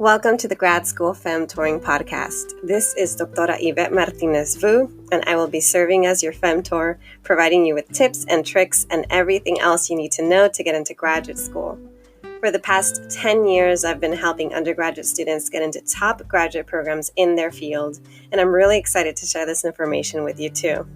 Welcome to the Grad School Femme Touring Podcast. This is Doctora Yvette Martinez Vu, and I will be serving as your femtor, providing you with tips and tricks and everything else you need to know to get into graduate school. For the past 10 years, I've been helping undergraduate students get into top graduate programs in their field, and I'm really excited to share this information with you too.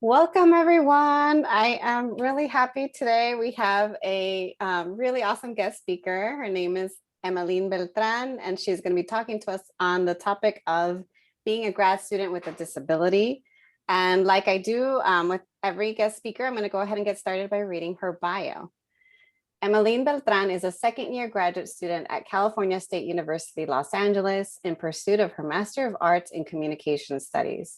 Welcome, everyone. I am really happy today. We have a really awesome guest speaker. Her name is Emeline Beltran, and she's going to be talking to us on the topic of being a grad student with a disability. And like I do with every guest speaker, I'm going to go ahead and get started by reading her bio. Emeline Beltran is a second-year graduate student at California State University, Los Angeles, in pursuit of her Master of Arts in Communication Studies.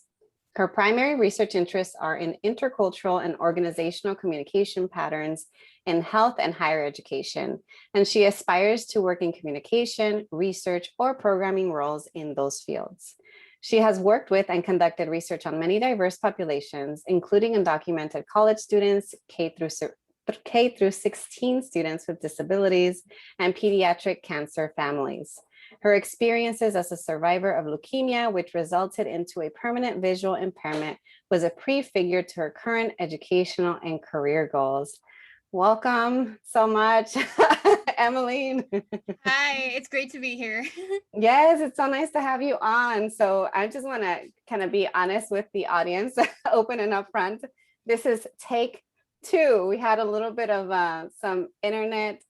Her primary research interests are in intercultural and organizational communication patterns in health and higher education, and she aspires to work in communication, research, or programming roles in those fields. She has worked with and conducted research on many diverse populations, including undocumented college students, K through 16 students with disabilities, and pediatric cancer families. Her experiences as a survivor of leukemia, which resulted into a permanent visual impairment, was a prefigure to her current educational and career goals. Welcome so much, Emeline. Hi, it's great to be here. Yes, it's so nice to have you on. So I just want to kind of be honest with the audience, open and upfront. This is take 2. We had a little bit of some internet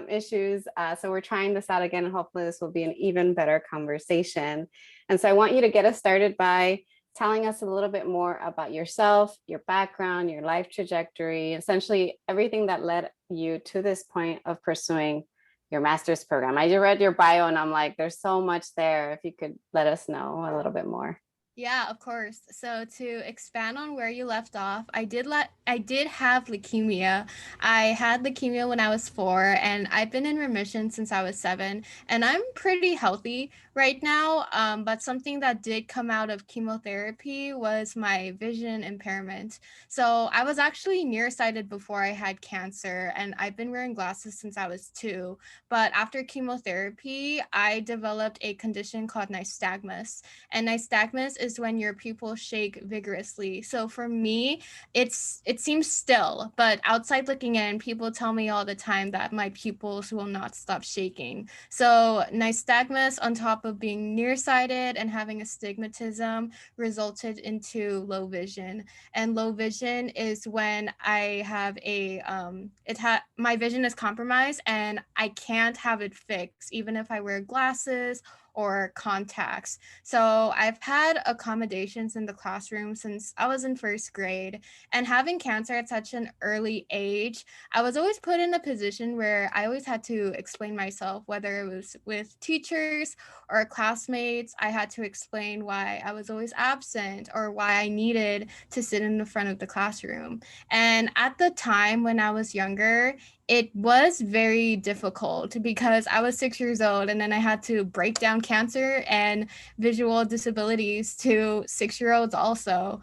issues. So we're trying this out again, and hopefully this will be an even better conversation. And so I want you to get us started by telling us a little bit more about yourself, your background, your life trajectory, essentially everything that led you to this point of pursuing your master's program. I just read your bio and I'm like, there's so much there. If you could let us know a little bit more. Yeah, of course. So to expand on where you left off, I did have leukemia. I had leukemia when I was 4, and I've been in remission since I was 7, and I'm pretty healthy right now. But something that did come out of chemotherapy was my vision impairment. So I was actually nearsighted before I had cancer, and I've been wearing glasses since I was 2. But after chemotherapy, I developed a condition called nystagmus, and nystagmus is when your pupils shake vigorously. So for me, it seems still, but outside looking in, people tell me all the time that my pupils will not stop shaking. So nystagmus, on top of being nearsighted and having astigmatism, resulted into low vision. And low vision is when I have my vision is compromised and I can't have it fixed, even if I wear glasses or contacts. So I've had accommodations in the classroom since I was in 1st grade, and having cancer at such an early age, I was always put in a position where I always had to explain myself, whether it was with teachers or classmates. I had to explain why I was always absent or why I needed to sit in the front of the classroom. And at the time when I was younger, it was very difficult because I was 6 years old, and then I had to break down cancer and visual disabilities to 6-year-olds also.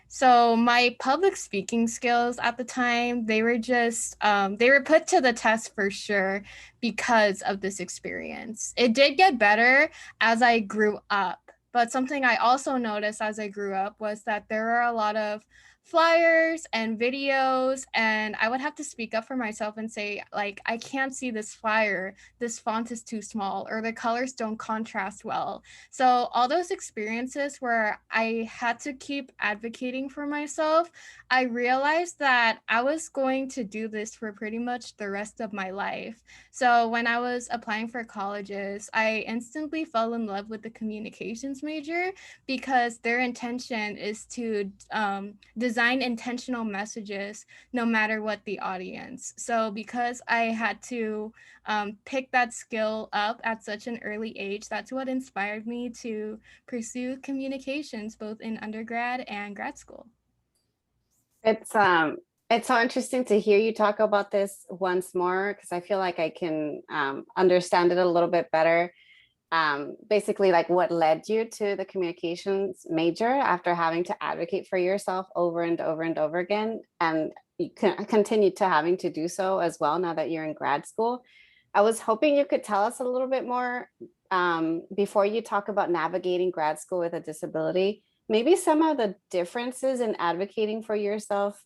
So my public speaking skills at the time, they were put to the test for sure because of this experience. It did get better as I grew up, but something I also noticed as I grew up was that there are a lot of flyers and videos, and I would have to speak up for myself and say, like, I can't see this flyer, this font is too small, or the colors don't contrast well. So all those experiences where I had to keep advocating for myself, I realized that I was going to do this for pretty much the rest of my life. So when I was applying for colleges, I instantly fell in love with the communications major because their intention is to design intentional messages no matter what the audience. So because I had to pick that skill up at such an early age, that's what inspired me to pursue communications both in undergrad and grad school. It's so interesting to hear you talk about this once more, because I feel like I can understand it a little bit better. Basically, like what led you to the communications major after having to advocate for yourself over and over and over again. And you can continue to having to do so as well now that you're in grad school. I was hoping you could tell us a little bit more before you talk about navigating grad school with a disability, maybe some of the differences in advocating for yourself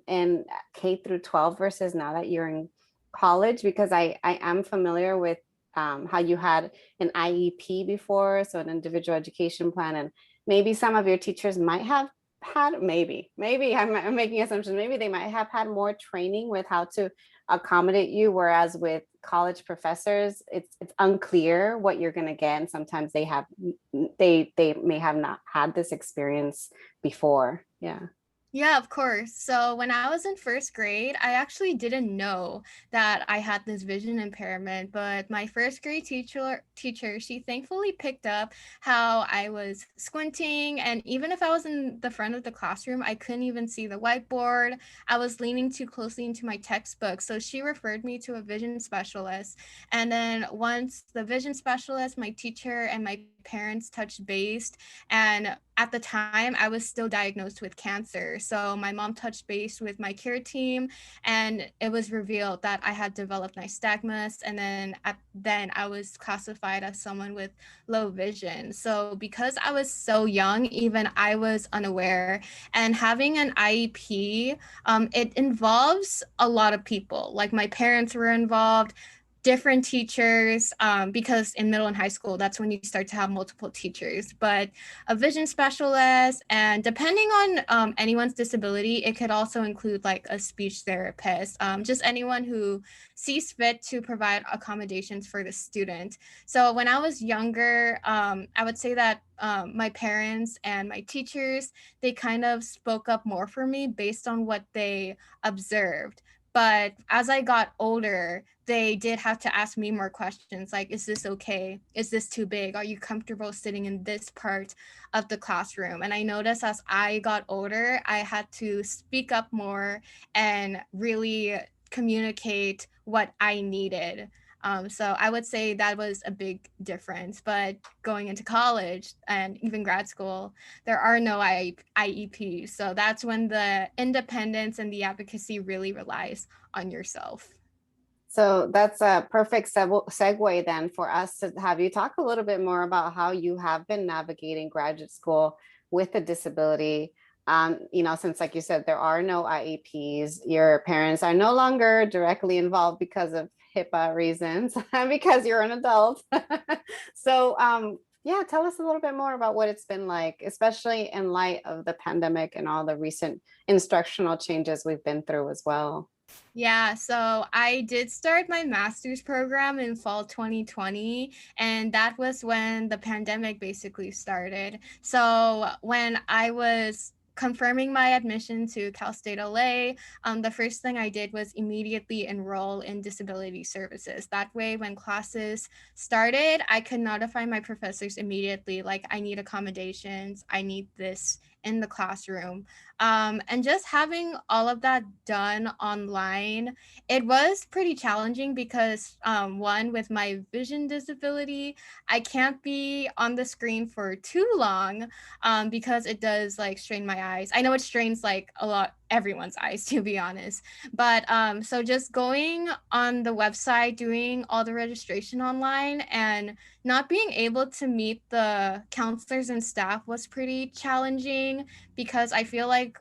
in K through 12 versus now that you're in college, because I am familiar with how you had an IEP before, so an individual education plan, and maybe some of your teachers might have had, maybe I'm making assumptions, maybe they might have had more training with how to accommodate you, whereas with college professors it's unclear what you're going to get, and sometimes they may have not had this experience before. Yeah, of course. So when I was in first grade, I actually didn't know that I had this vision impairment, but my first grade teacher, she thankfully picked up how I was squinting, and even if I was in the front of the classroom, I couldn't even see the whiteboard. I was leaning too closely into my textbook, so she referred me to a vision specialist. And then once the vision specialist, my teacher, and my parents touched base, and at the time, I was still diagnosed with cancer. So my mom touched base with my care team, and it was revealed that I had developed nystagmus. And then I was classified as someone with low vision. So because I was so young, even I was unaware. And having an IEP, it involves a lot of people. Like my parents were involved, different teachers, because in middle and high school, that's when you start to have multiple teachers. But a vision specialist, and depending on anyone's disability, it could also include like a speech therapist, just anyone who sees fit to provide accommodations for the student. So when I was younger, I would say that my parents and my teachers, they kind of spoke up more for me based on what they observed. But as I got older, they did have to ask me more questions like, is this okay? Is this too big? Are you comfortable sitting in this part of the classroom? And I noticed as I got older, I had to speak up more and really communicate what I needed. So I would say that was a big difference. But going into college and even grad school, there are no IEPs. So that's when the independence and the advocacy really relies on yourself. So that's a perfect segue then for us to have you talk a little bit more about how you have been navigating graduate school with a disability. Since like you said, there are no IEPs, your parents are no longer directly involved because of HIPAA reasons and because you're an adult. So yeah, tell us a little bit more about what it's been like, especially in light of the pandemic and all the recent instructional changes we've been through as well. Yeah, so I did start my master's program in fall 2020, and that was when the pandemic basically started. So when I was confirming my admission to Cal State LA, the first thing I did was immediately enroll in disability services. That way, when classes started, I could notify my professors immediately, like, I need accommodations, I need this in the classroom. And just having all of that done online, it was pretty challenging because one, with my vision disability, I can't be on the screen for too long because it does like strain my eyes. I know it strains like a lot everyone's eyes, to be honest. But so just going on the website, doing all the registration online, and not being able to meet the counselors and staff was pretty challenging, because I feel like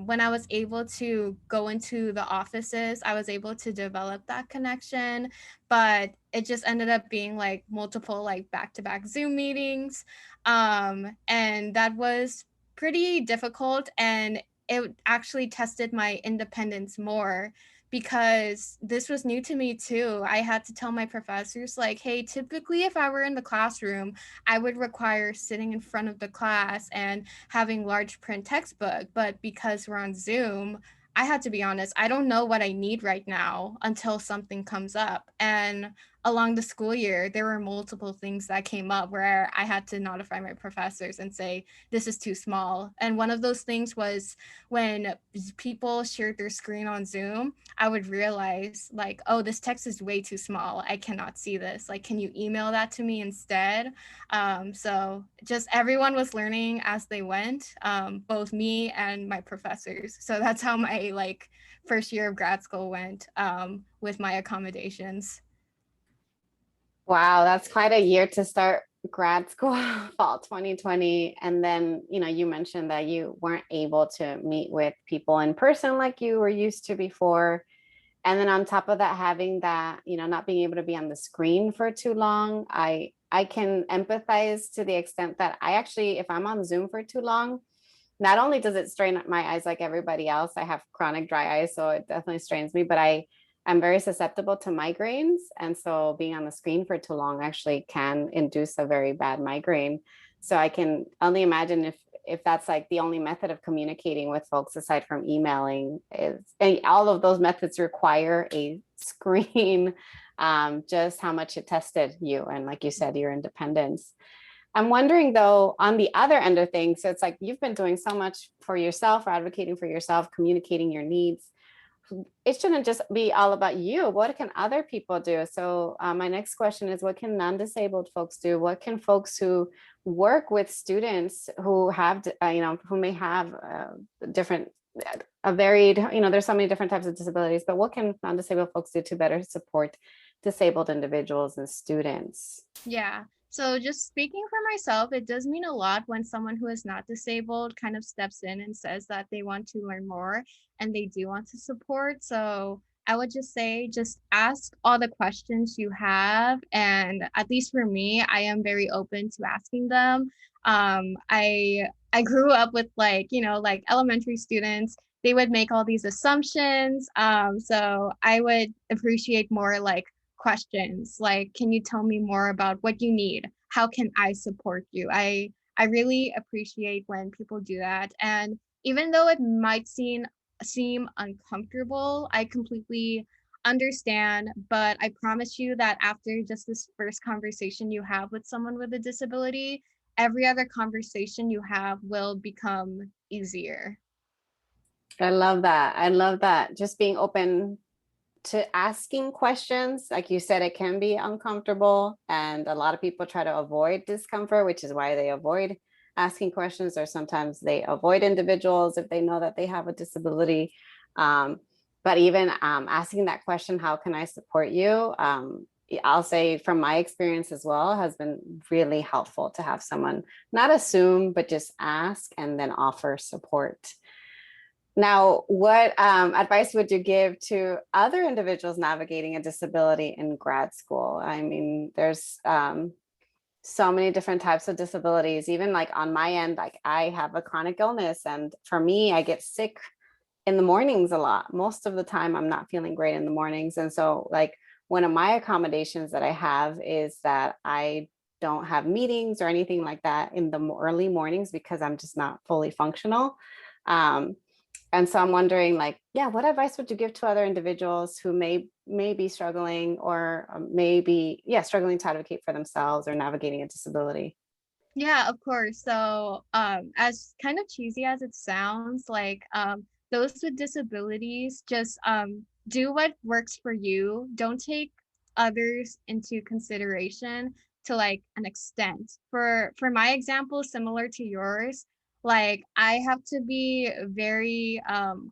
when I was able to go into the offices, I was able to develop that connection. But it just ended up being like multiple like back-to-back Zoom meetings. And that was pretty difficult, and it actually tested my independence more, because this was new to me too. I had to tell my professors like, hey, typically if I were in the classroom, I would require sitting in front of the class and having large print textbook. But because we're on Zoom, I had to be honest, I don't know what I need right now until something comes up. And along the school year, there were multiple things that came up where I had to notify my professors and say, this is too small. And one of those things was when people shared their screen on Zoom, I would realize like, oh, this text is way too small. I cannot see this. Like, can you email that to me instead? So just everyone was learning as they went, both me and my professors. So that's how my like first year of grad school went, with my accommodations. Wow, that's quite a year to start grad school, fall 2020. And then, you mentioned that you weren't able to meet with people in person like you were used to before. And then on top of that, having that, not being able to be on the screen for too long, I can empathize to the extent that I actually, if I'm on Zoom for too long, not only does it strain my eyes like everybody else, I have chronic dry eyes, so it definitely strains me, but I'm very susceptible to migraines. And so being on the screen for too long actually can induce a very bad migraine. So I can only imagine if that's like the only method of communicating with folks aside from emailing is, and all of those methods require a screen, just how much it tested you. And like you said, your independence. I'm wondering though, on the other end of things, so it's like you've been doing so much for yourself, or advocating for yourself, communicating your needs. It shouldn't just be all about you. What can other people do? So my next question is, what can non-disabled folks do? What can folks who work with students who have, who may have different, a varied, there's so many different types of disabilities, but what can non-disabled folks do to better support disabled individuals and students? Yeah. So just speaking for myself, it does mean a lot when someone who is not disabled kind of steps in and says that they want to learn more and they do want to support. So I would just say, just ask all the questions you have. And at least for me, I am very open to asking them. I grew up with like, like elementary students, they would make all these assumptions. So I would appreciate more like questions like, can you tell me more about what you need? How can I support you? I really appreciate when people do that. And even though it might seem uncomfortable, I completely understand, but I promise you that after just this first conversation you have with someone with a disability, every other conversation you have will become easier. I love that. I love that. Just being open to asking questions. Like you said, it can be uncomfortable, and a lot of people try to avoid discomfort, which is why they avoid asking questions, or sometimes they avoid individuals if they know that they have a disability. But even asking that question, how can I support you? I'll say from my experience as well, has been really helpful to have someone not assume, but just ask and then offer support. Now, what advice would you give to other individuals navigating a disability in grad school? I mean, there's so many different types of disabilities. Even like on my end, like I have a chronic illness, and for me, I get sick in the mornings a lot. Most of the time, I'm not feeling great in the mornings. And so like one of my accommodations that I have is that I don't have meetings or anything like that in the early mornings because I'm just not fully functional. And so I'm wondering, like, yeah, what advice would you give to other individuals who may be struggling, or maybe, struggling to advocate for themselves or navigating a disability? Yeah, of course. So, as kind of cheesy as it sounds, like those with disabilities, just do what works for you. Don't take others into consideration to like an extent. For my example, similar to yours, like I have to be very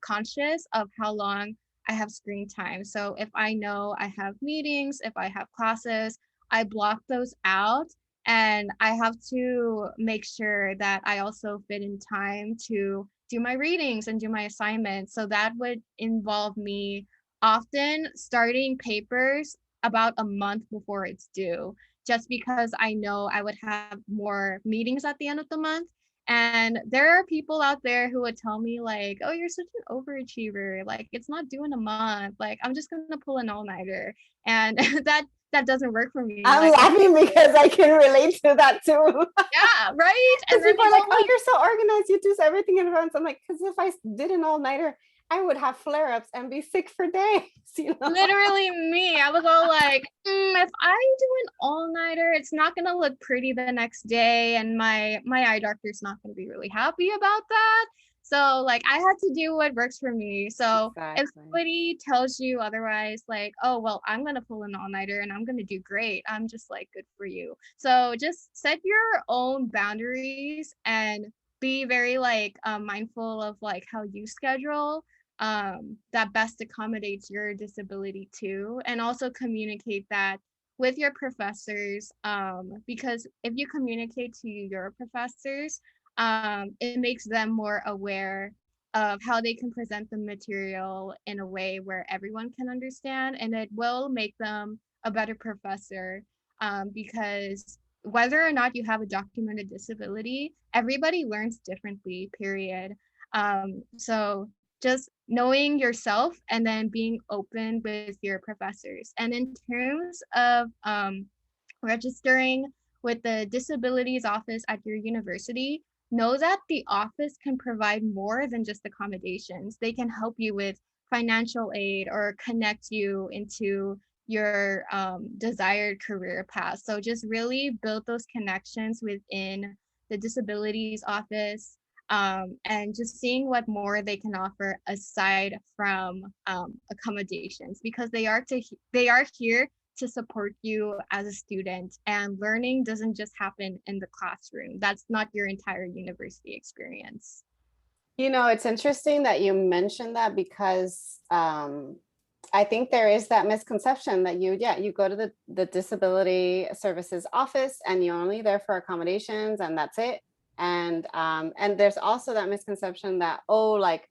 conscious of how long I have screen time. So if I know I have meetings, if I have classes, I block those out, and I have to make sure that I also fit in time to do my readings and do my assignments. So that would involve me often starting papers about a month before it's due, just because I know I would have more meetings at the end of the month. And there are people out there who would tell me like, oh, you're such an overachiever. Like it's not due in a month. Like I'm just gonna pull an all-nighter. And that doesn't work for me. I'm Like laughing because I can relate to that too. yeah, right. And Because then people are like, oh, you're so organized. You do everything in advance. I'm like, because if I did an all-nighter, I would have flare-ups and be sick for days, you know? Literally me. I was all like, if I do an all-nighter, it's not gonna look pretty the next day, and my eye doctor's not gonna be really happy about that. So like I had to do what works for me. So if Exactly. somebody tells you otherwise, like, oh well, I'm gonna pull an all-nighter and I'm gonna do great, I'm just like, good for you. So just set your own boundaries and be very like mindful of like how you schedule that best accommodates your disability too, and also communicate that with your professors, because if you communicate to your professors, it makes them more aware of how they can present the material in a way where everyone can understand, and it will make them a better professor, because whether or not you have a documented disability, everybody learns differently, period. So just knowing yourself and then being open with your professors. And in terms of registering with the disabilities office at your university, know that the office can provide more than just accommodations. They can help you with financial aid or connect you into your desired career path. So just really build those connections within the disabilities office, and just seeing what more they can offer aside from accommodations, because they are here to support you as a student, and learning doesn't just happen in the classroom. That's not your entire university experience. You know, it's interesting that you mentioned that because I think there is that misconception that you go to the disability services office and you're only there for accommodations and that's it. And there's also that misconception that, oh, like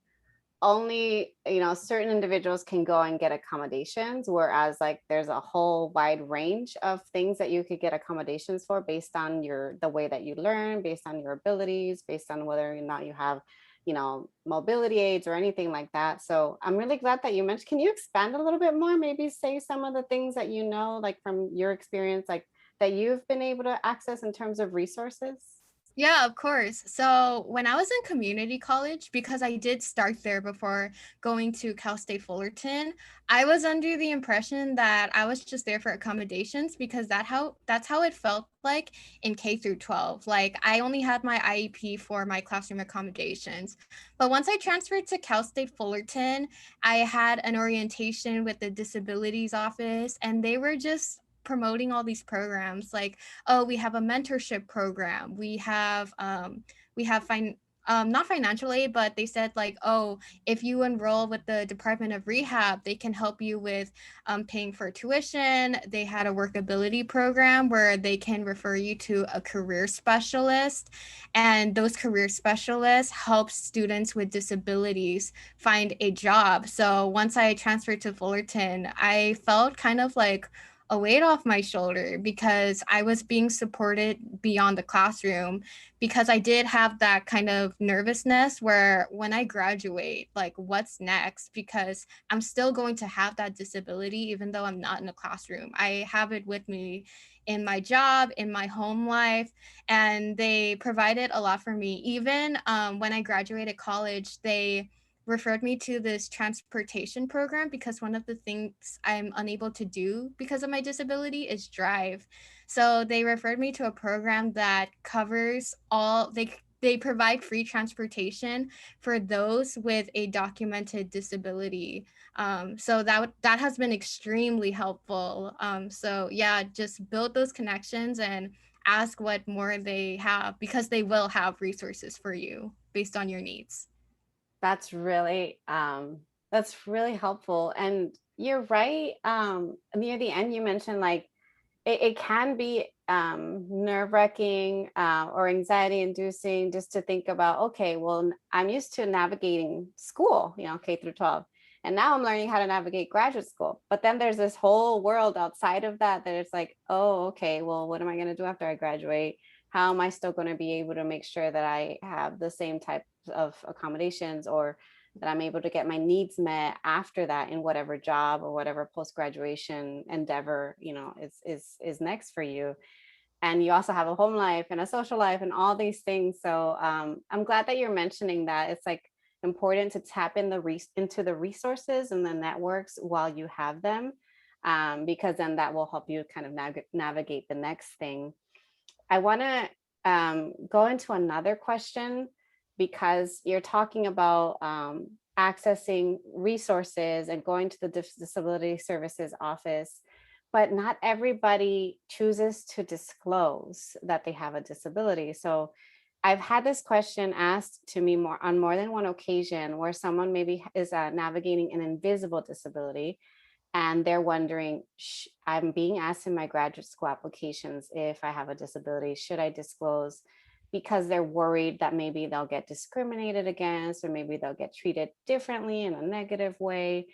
only, you know, certain individuals can go and get accommodations, whereas like there's a whole wide range of things that you could get accommodations for based on the way that you learn, based on your abilities, based on whether or not you have, you know, mobility aids or anything like that. So I'm really glad that you mentioned. Can you expand a little bit more, maybe say some of the things that you know, like from your experience, like that you've been able to access in terms of resources? Yeah, of course. So when I was in community college, because I did start there before going to Cal State Fullerton, I was under the impression that I was just there for accommodations, because that's how it felt like in K through 12. Like I only had my IEP for my classroom accommodations. But once I transferred to Cal State Fullerton, I had an orientation with the disabilities office, and they were just promoting all these programs like, oh, we have a mentorship program, we have not financial aid, but they said like, oh, if you enroll with the Department of Rehab, they can help you with paying for tuition. They had a workability program where they can refer you to a career specialist, and those career specialists help students with disabilities find a job. So once I transferred to Fullerton, I felt kind of like a weight off my shoulder, because I was being supported beyond the classroom, because I did have that kind of nervousness where when I graduate, like what's next? Because I'm still going to have that disability even though I'm not in a classroom. I have it with me in my job, in my home life, and they provided a lot for me. Even when I graduated college, they referred me to this transportation program, because one of the things I'm unable to do because of my disability is drive. So they referred me to a program that covers they provide free transportation for those with a documented disability. So that has been extremely helpful. So yeah, just build those connections and ask what more they have, because they will have resources for you based on your needs. That's really helpful. And you're right. Near the end, you mentioned like it can be nerve-wracking or anxiety inducing just to think about, okay, well, I'm used to navigating school, you know, K through 12. And now I'm learning how to navigate graduate school. But then there's this whole world outside of that that it's like, oh, okay, well, what am I going to do after I graduate? How am I still going to be able to make sure that I have the same type of accommodations, or that I'm able to get my needs met after that in whatever job or whatever post-graduation endeavor, you know, is next for you. And you also have a home life and a social life and all these things. So I'm glad that you're mentioning that. It's like important to tap into the resources and the networks while you have them, because then that will help you kind of navigate the next thing. I want to go into another question, because you're talking about accessing resources and going to the disability services office, but not everybody chooses to disclose that they have a disability. So I've had this question asked to me on more than one occasion, where someone maybe is navigating an invisible disability, and they're wondering, I'm being asked in my graduate school applications if I have a disability, should I disclose? Because they're worried that maybe they'll get discriminated against, or maybe they'll get treated differently in a negative way.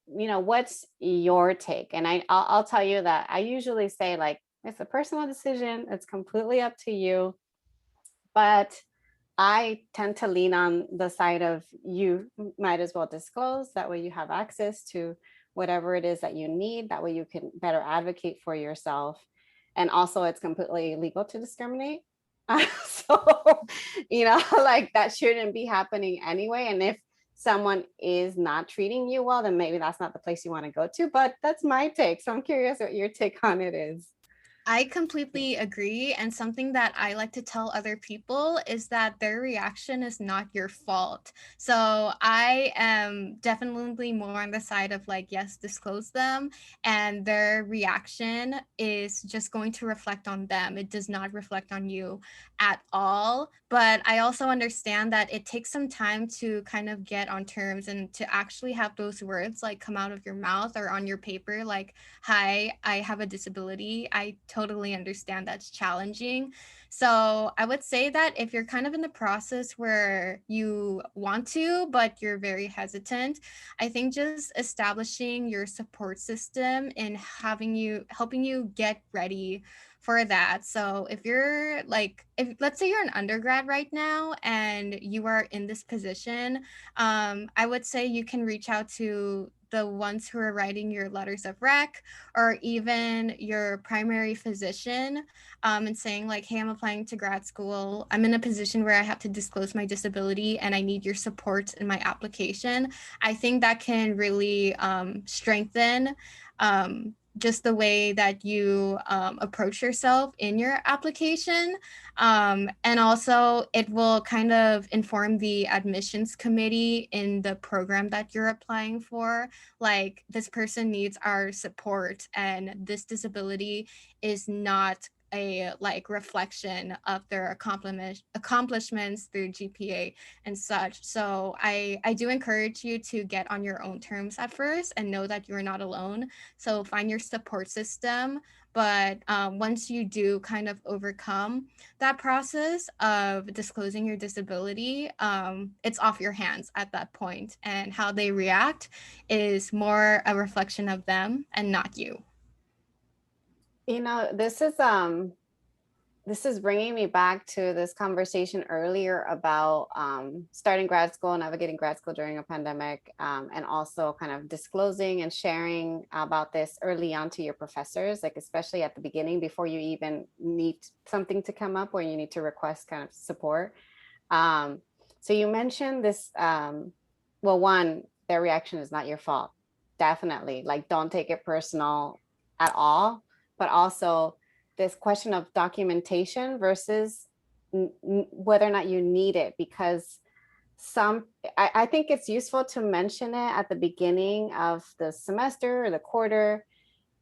What's your take? And I'll tell you that I usually say, like, it's a personal decision. It's completely up to you. But I tend to lean on the side of, you might as well disclose. That way you have access to whatever it is that you need. That way you can better advocate for yourself. And also, it's completely illegal to discriminate. So, like, that shouldn't be happening anyway. And if someone is not treating you well, then maybe that's not the place you want to go to. But that's my take. So I'm curious what your take on it is. I completely agree. And something that I like to tell other people is that their reaction is not your fault. So I am definitely more on the side of, like, yes, disclose them. And their reaction is just going to reflect on them. It does not reflect on you at all. But I also understand that it takes some time to kind of get on terms and to actually have those words, like, come out of your mouth or on your paper, like, hi, I have a disability. I totally understand that's challenging. So I would say that if you're kind of in the process where you want to, but you're very hesitant, I think just establishing your support system and helping you get ready for that. So if you're like, if let's say you're an undergrad right now and you are in this position, I would say you can reach out to the ones who are writing your letters of rec, or even your primary physician, and saying, like, hey, I'm applying to grad school. I'm in a position where I have to disclose my disability and I need your support in my application. I think that can really strengthen just the way that you approach yourself in your application. And also, it will kind of inform the admissions committee in the program that you're applying for. Like, this person needs our support, and this disability is not a reflection of their accomplishments through GPA and such. So I do encourage you to get on your own terms at first and know that you're not alone. So find your support system. But once you do kind of overcome that process of disclosing your disability, it's off your hands at that point. And how they react is more a reflection of them and not you. This is bringing me back to this conversation earlier about starting grad school, navigating grad school during a pandemic, and also kind of disclosing and sharing about this early on to your professors, like especially at the beginning before you even need something to come up or you need to request kind of support. So you mentioned this, well, one, their reaction is not your fault. Definitely, like, don't take it personal at all, but also this question of documentation versus whether or not you need it, because I think it's useful to mention it at the beginning of the semester or the quarter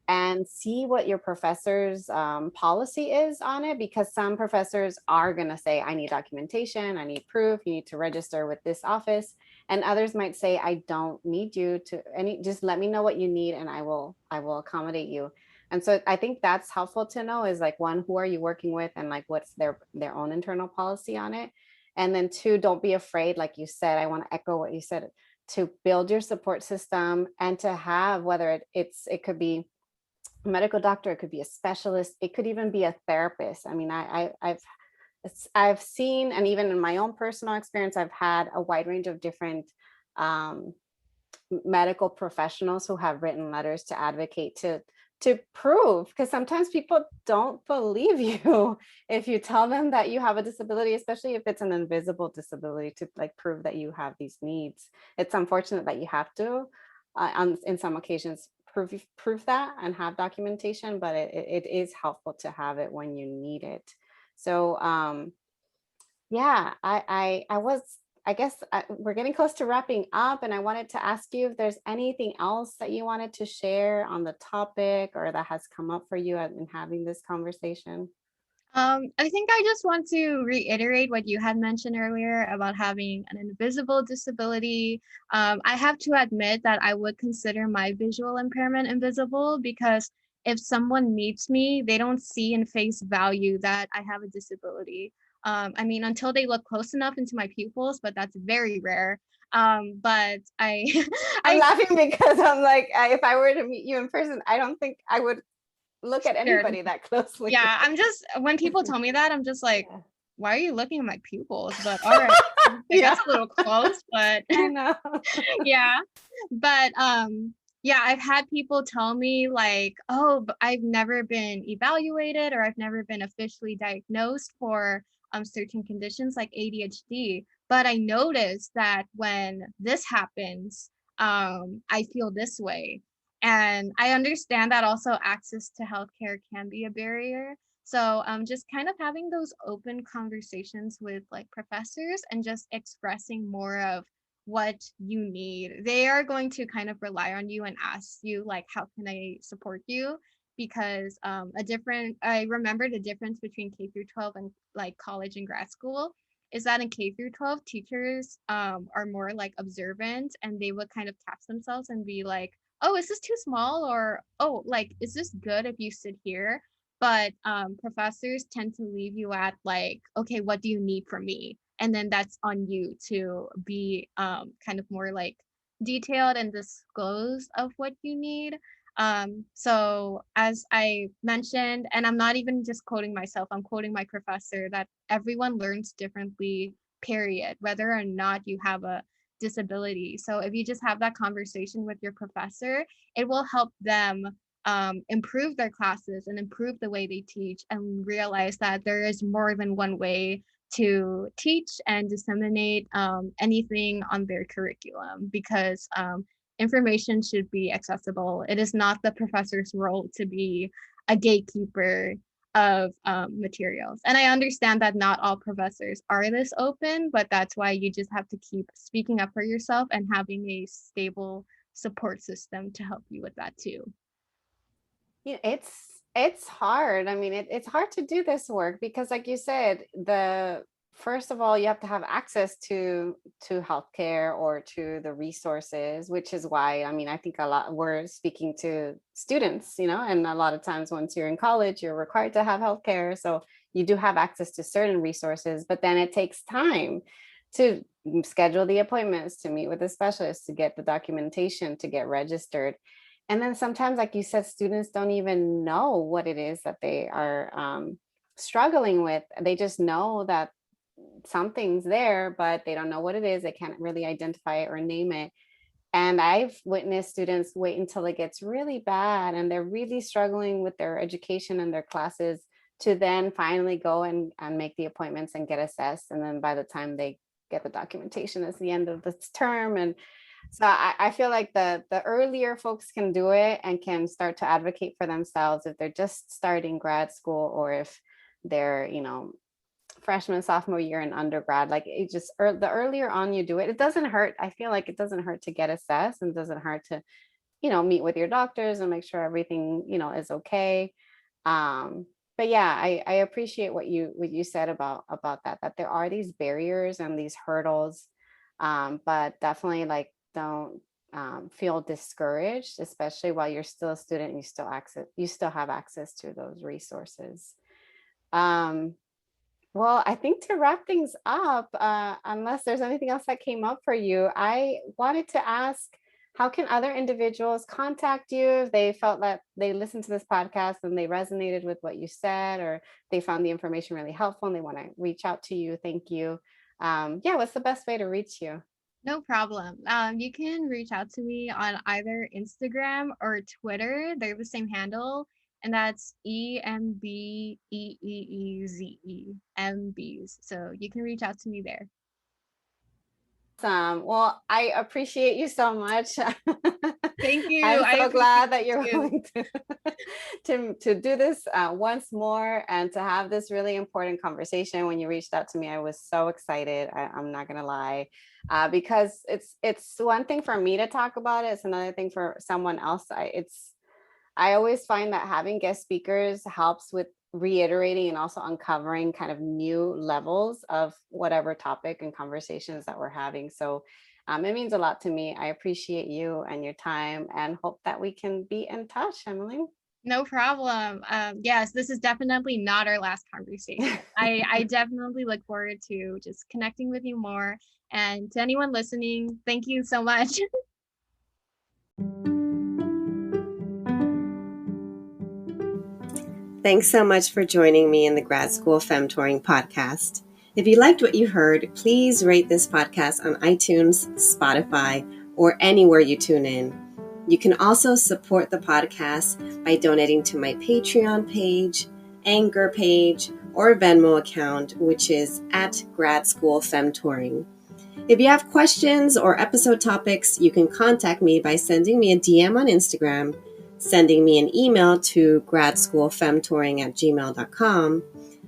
and see what your professor's policy is on it, because some professors are going to say, I need documentation, I need proof, you need to register with this office. And others might say, I don't need you to just let me know what you need and I will accommodate you. And so I think that's helpful to know, is like, one, who are you working with, and like what's their own internal policy on it. And then two, don't be afraid, like you said, I want to echo what you said, to build your support system and to have, whether it could be a medical doctor, it could be a specialist, it could even be a therapist. I mean, I've seen, and even in my own personal experience, I've had a wide range of different medical professionals who have written letters to advocate to to prove, because sometimes people don't believe you if you tell them that you have a disability, especially if it's an invisible disability, to like prove that you have these needs. It's unfortunate that you have to, in some occasions, prove that and have documentation, but it is helpful to have it when you need it. So yeah, I guess we're getting close to wrapping up, and I wanted to ask you if there's anything else that you wanted to share on the topic or that has come up for you in having this conversation. I think I just want to reiterate what you had mentioned earlier about having an invisible disability. I have to admit that I would consider my visual impairment invisible, because if someone meets me, they don't see in face value that I have a disability. I mean, until they look close enough into my pupils, but that's very rare. But I, I'm I laughing because I'm like, if I were to meet you in person, I don't think I would look at scared. anybody that closely. Yeah, I'm just, when people tell me that, I'm just like, Yeah. why are you looking at my pupils? But all right, I guess Yeah. a little close, but I know. yeah. But yeah, I've had people tell me like, oh, but I've never been evaluated, or I've never been officially diagnosed for certain conditions like ADHD. But I noticed that when this happens, I feel this way. And I understand that also access to healthcare can be a barrier. So just kind of having those open conversations with like professors and just expressing more of what you need. They are going to kind of rely on you and ask you like, how can I support you? Because I remember the difference between K through 12 and like college and grad school is that in K through 12, teachers are more like observant, and they would kind of catch themselves and be like, oh, is this too small? Or, oh, like, is this good if you sit here? But professors tend to leave you at like, okay, what do you need from me? And then that's on you to be kind of more like detailed and disclose of what you need. So as I mentioned, and I'm not even just quoting myself, I'm quoting my professor, that everyone learns differently, period, whether or not you have a disability. So if you just have that conversation with your professor, it will help them improve their classes and improve the way they teach, and realize that there is more than one way to teach and disseminate anything on their curriculum, because information should be accessible. It is not the professor's role to be a gatekeeper of materials. And I understand that not all professors are this open, but that's why you just have to keep speaking up for yourself and having a stable support system to help you with that too. Yeah, it's hard. I mean, it's hard to do this work because, like you said, first of all, you have to have access to healthcare or to the resources, which is why, I mean, I think a lot we're speaking to students, and a lot of times once you're in college, you're required to have healthcare. So you do have access to certain resources, but then it takes time to schedule the appointments, to meet with a specialist, to get the documentation, to get registered. And then sometimes, like you said, students don't even know what it is that they are struggling with. They just know that something's there, but they don't know what it is. They can't really identify it or name it. And I've witnessed students wait until it gets really bad and they're really struggling with their education and their classes to then finally go and make the appointments and get assessed. And then by the time they get the documentation, it's the end of the term. And so I feel like the earlier folks can do it and can start to advocate for themselves if they're just starting grad school, or if they're, freshman, sophomore year in undergrad, like it just, the earlier on you do it, it doesn't hurt. I feel like it doesn't hurt to get assessed, and it doesn't hurt to, meet with your doctors and make sure everything, is okay. But yeah, I appreciate what you said about that there are these barriers and these hurdles, but definitely like don't feel discouraged, especially while you're still a student. You still have access to those resources. Well, I think to wrap things up, unless there's anything else that came up for you, I wanted to ask, how can other individuals contact you if they felt that they listened to this podcast and they resonated with what you said, or they found the information really helpful and they want to reach out to you? Thank you. Yeah, what's the best way to reach you? No problem. You can reach out to me on either Instagram or Twitter. They're the same handle, and that's EMBEEEZE MBs. So you can reach out to me there. Awesome. Well, I appreciate you so much. Thank you. I'm I so glad that appreciate you're you. willing to do this once more and to have this really important conversation. When you reached out to me, I was so excited. I'm not gonna lie, because it's one thing for me to talk about it. It's another thing for someone else. I always find that having guest speakers helps with reiterating and also uncovering kind of new levels of whatever topic and conversations that we're having. So it means a lot to me. I appreciate you and your time and hope that we can be in touch, Emily. No problem. Yes, this is definitely not our last conversation. I definitely look forward to just connecting with you more. And to anyone listening, thank you so much. Thanks so much for joining me in the Grad School Femtoring podcast. If you liked what you heard, please rate this podcast on iTunes, Spotify, or anywhere you tune in. You can also support the podcast by donating to my Patreon page, Anchor page, or Venmo account, which is at Grad School Femtoring. If you have questions or episode topics, you can contact me by sending me a DM on Instagram, sending me an email to gradschoolfemtoring@gmail.com,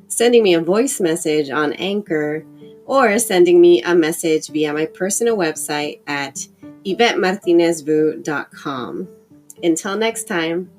sending me a voice message on Anchor, or sending me a message via my personal website at YvetteMartinezvu.com. Until next time.